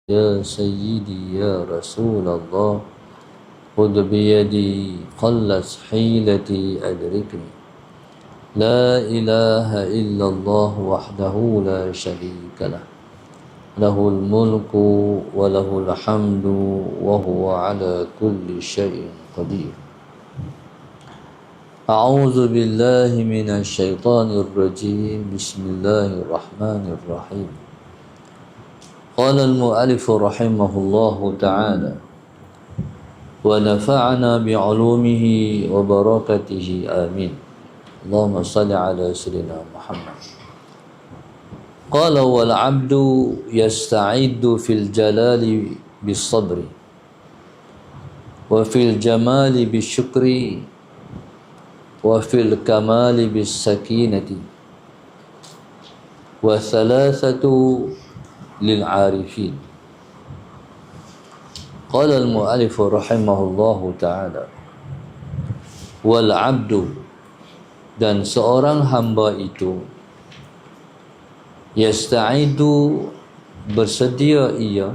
يا سيدي يا رسول الله خذ بيدي قلت حيلتي أدركني لا إله إلا الله وحده لا شريك له له الملك وله الحمد وهو على كل شيء قدير أعوذ بالله من الشيطان الرجيم بسم الله الرحمن الرحيم قال المؤلف رحمه الله تعالى ونفعنا بعلومه وبركاته آمين اللهم صل على سيدنا محمد قال والعبد يستعد في الجلال بالصبر وفي الجمال بالشكر وفي الكمال بالسكينة والثلاثة للعارفين قال المؤلف رحمه الله تعالى والعبد dan seorang hamba itu yasta'idu bersedia ia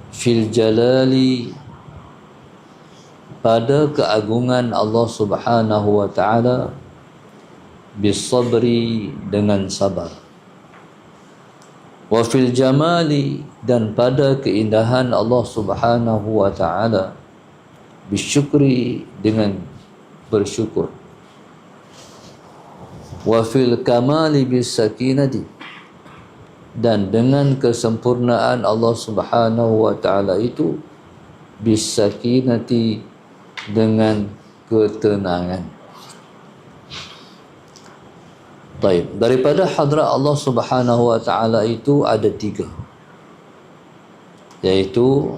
fil jalali pada keagungan Allah Subhanahu wa taala bisabri dengan sabar wa fil jamali dan pada keindahan Allah Subhanahu wa taala bisyukri dengan bersyukur wa fil kamali bisakinati dan dengan kesempurnaan Allah Subhanahu wa taala itu bisakinati dengan ketenangan. Baik, daripada hadrat Allah Subhanahu wa taala itu ada tiga, iaitu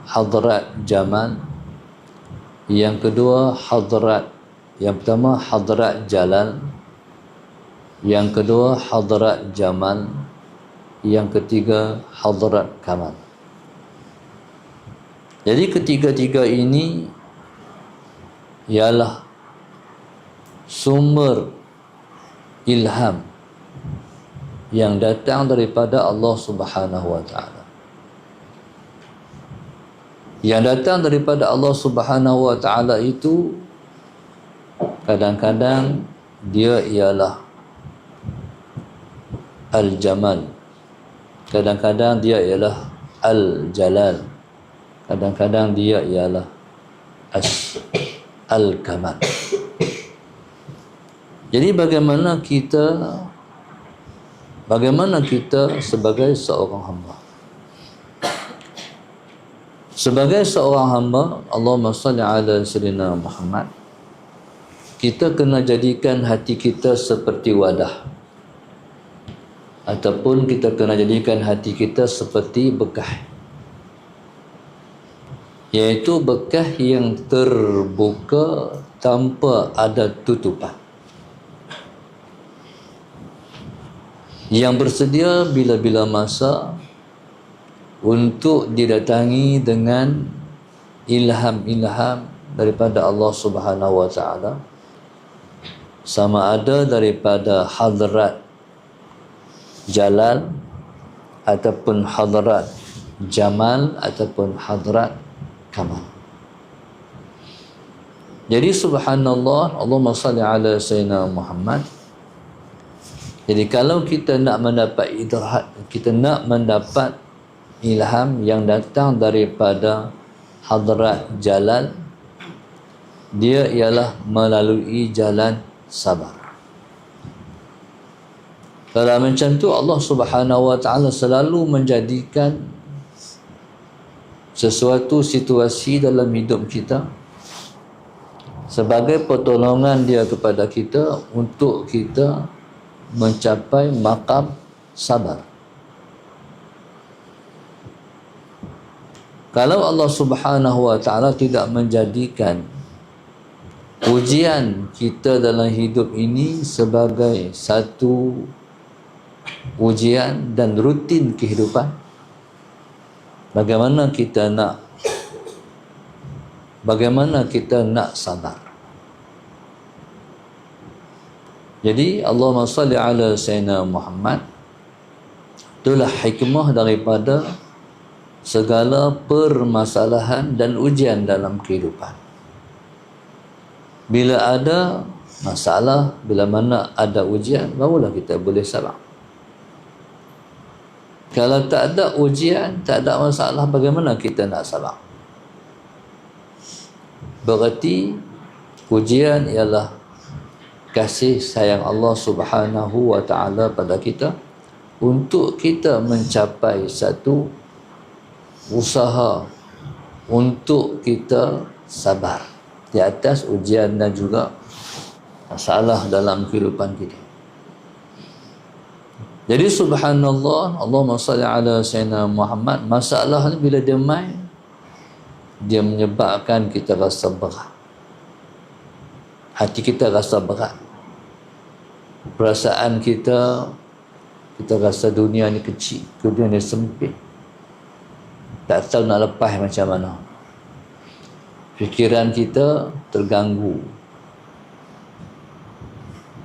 hadrat jamal, yang kedua yang pertama hadrat jalal, yang kedua hadrat jamal, yang ketiga hadrat kamal. Jadi ketiga-tiga ini ialah sumber ilham yang datang daripada Allah Subhanahu wa taala. Yang datang daripada Allah Subhanahu wa taala itu kadang-kadang dia ialah al-jamal, kadang-kadang dia ialah al-jalal, kadang-kadang dia ialah al-kamal. Jadi bagaimana kita sebagai seorang hamba? Sebagai seorang hamba, Allahumma salli ala sayyidina Muhammad, kita kena jadikan hati kita seperti wadah, ataupun kita kena jadikan hati kita seperti bekah, iaitu bekah yang terbuka tanpa ada tutupan, yang bersedia bila-bila masa untuk didatangi dengan ilham-ilham daripada Allah Subhanahu wa taala, sama ada daripada hadrat jalal ataupun hadrat jamal ataupun hadrat kamal. Jadi subhanallah, Allahumma salli ala sayyidina Muhammad. Jadi kalau kita nak mendapat idrak, kita nak mendapat ilham yang datang daripada hadrat jalal, dia ialah melalui jalan sabar. Kalau macam tu, Allah Subhanahu wa taala selalu menjadikan sesuatu situasi dalam hidup kita sebagai pertolongan dia kepada kita untuk kita mencapai maqam sabar. Kalau Allah Subhanahu wa taala tidak menjadikan ujian kita dalam hidup ini sebagai satu ujian dan rutin kehidupan, bagaimana kita nak sabar? Jadi Allahumma salli ala sayyidina Muhammad, Itulah hikmah daripada segala permasalahan dan ujian dalam kehidupan. Bila ada masalah, bila mana ada ujian, barulah kita boleh sabar. Kalau tak ada ujian, tak ada masalah, bagaimana kita nak sabar? Berarti ujian ialah kasih sayang Allah Subhanahu wa ta'ala pada kita untuk kita mencapai satu usaha untuk kita sabar di atas ujian dan juga masalah dalam kehidupan kita. Jadi subhanallah, Allahumma salli ala Sayyidina Muhammad, masalah ni bila dia main, dia menyebabkan kita rasa berat. Hati kita rasa berat. Perasaan kita rasa dunia ni kecil, dunia ni sempit. Tak tahu nak lepas macam mana. Fikiran kita terganggu.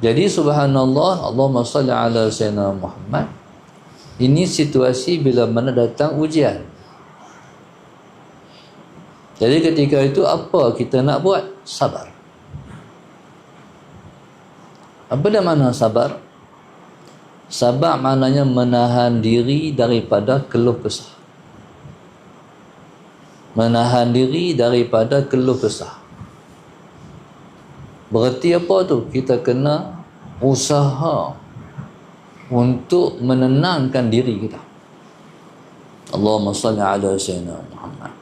Jadi subhanallah, Allahumma salli ala Sayyidina Muhammad, ini situasi bila mana datang ujian. Jadi ketika itu apa kita nak buat? Sabar. Apa dia makna sabar? Sabar maknanya menahan diri daripada keluh kesah. Menahan diri daripada keluh kesah. Berarti apa tu? Kita kena usaha untuk menenangkan diri kita. Allahumma salli ala Sayyidina Muhammad.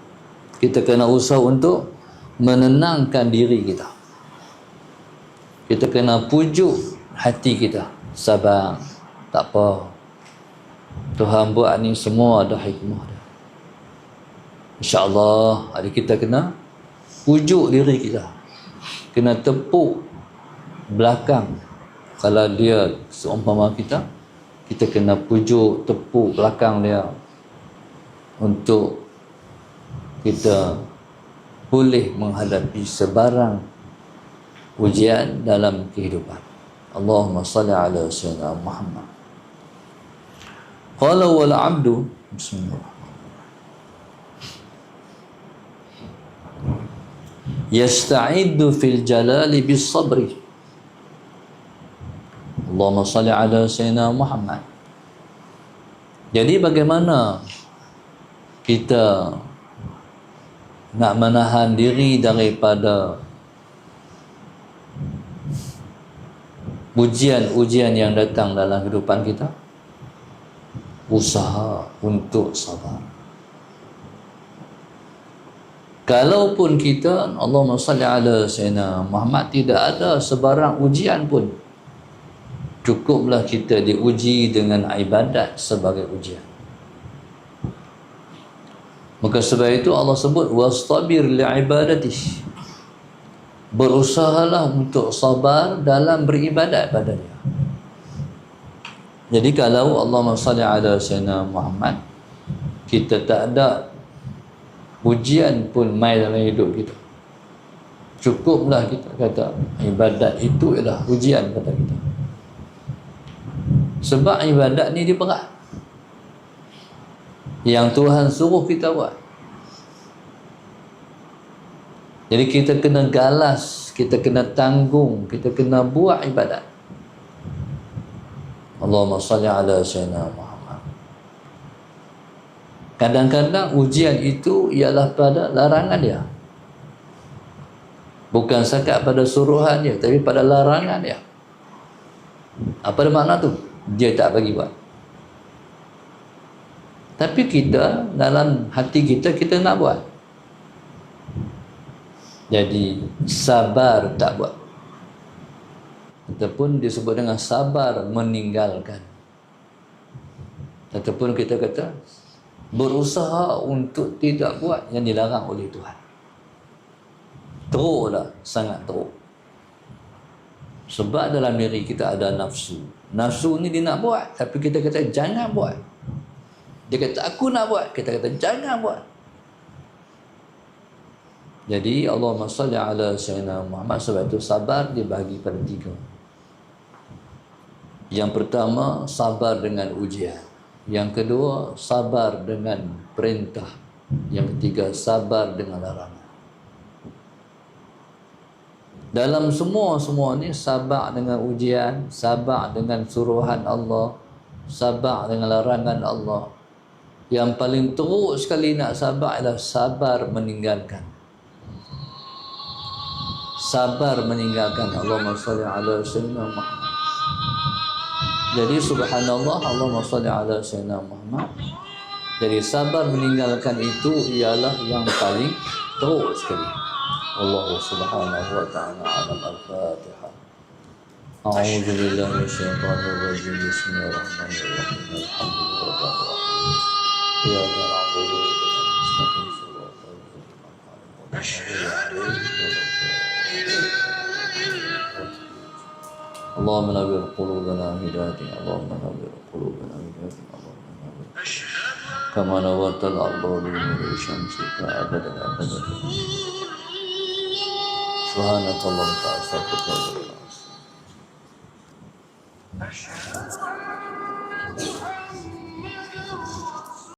Kita kena usaha untuk menenangkan diri kita. Kita kena pujuk hati kita. Sabar. Tak apa. Tuhan buat ni semua ada hikmah dia. InsyaAllah hari kita kena pujuk diri kita. Kena tepuk belakang. Kalau dia seumpama kita kena pujuk, tepuk belakang dia untuk kita boleh menghadapi sebarang ujian dalam kehidupan. Allahumma salli ala Sayyidina Muhammad. Qala wal abdu, bismillah, yasta'iddu fil jalali bis sabri. Allahumma salli ala Sayyidina Muhammad. Jadi bagaimana kita nak menahan diri daripada ujian-ujian yang datang dalam kehidupan kita? Usaha untuk sabar. Kalaupun kita, Allahumma salli ala Sayyidina Muhammad, tidak ada sebarang ujian pun, cukuplah kita diuji dengan ibadat sebagai ujian. Maka sebab itu Allah sebut wastabir li'ibadatihi. Berusahalah untuk sabar dalam beribadat padanya. Jadi kalau Allahumma salli ala Sayyidina Muhammad, kita tak ada ujian pun mai dalam hidup kita, cukuplah kita kata ibadat itu ialah ujian pada kita. Sebab ibadat ni dia berat, yang Tuhan suruh kita buat. Jadi kita kena galas, kita kena tanggung, kita kena buat ibadat. Allahumma salli ala Sayyidina Muhammad. Kadang-kadang ujian itu ialah pada larangan dia. Bukan sekat pada suruhan dia, tapi pada larangan dia. Apa makna tu? Dia tak bagi buat. Tapi kita, dalam hati kita, kita nak buat. Jadi sabar tak buat. Ataupun disebut dengan sabar meninggalkan. Ataupun kita kata berusaha untuk tidak buat yang dilarang oleh Tuhan. Teruklah, sangat teruk. Sebab dalam diri kita ada nafsu. Nafsu ni dia nak buat, tapi kita kata jangan buat. Dia kata aku nak buat, kita kata jangan buat. Jadi Allahumma salli ala Sayyidina Muhammad. Sebab itu sabar dibagi pada 3. Yang pertama, sabar dengan ujian. Yang kedua, sabar dengan perintah. Yang ketiga, sabar dengan larangan. Dalam semua ni, sabar dengan ujian, sabar dengan suruhan Allah, sabar dengan larangan Allah. Yang paling teruk sekali nak sabar adalah sabar meninggalkan. Sabar meninggalkan. Allahumma salli ala sayyidina Muhammad. Jadi subhanallah, Allahumma salli ala sayyidina Muhammad. Jadi sabar meninggalkan itu ialah yang paling teruk sekali. Allah subhanahu wa ta'ala alam. Al-Fatihah. A'udzu billahi minasyaitonir rajim. Bismillahirrahmanirrahim. Alhamdulillahirabbil alamin. Ya na'budu wa nasta'in. Allahumma nawwir qulubana hidayati. Allahumma nawwir qulubana hidayati. Allahumma nawwir kama nawwartal arda bi nuri syamsika abadan abadan. Subhanallah wa ta'ala. Astaghfirullah.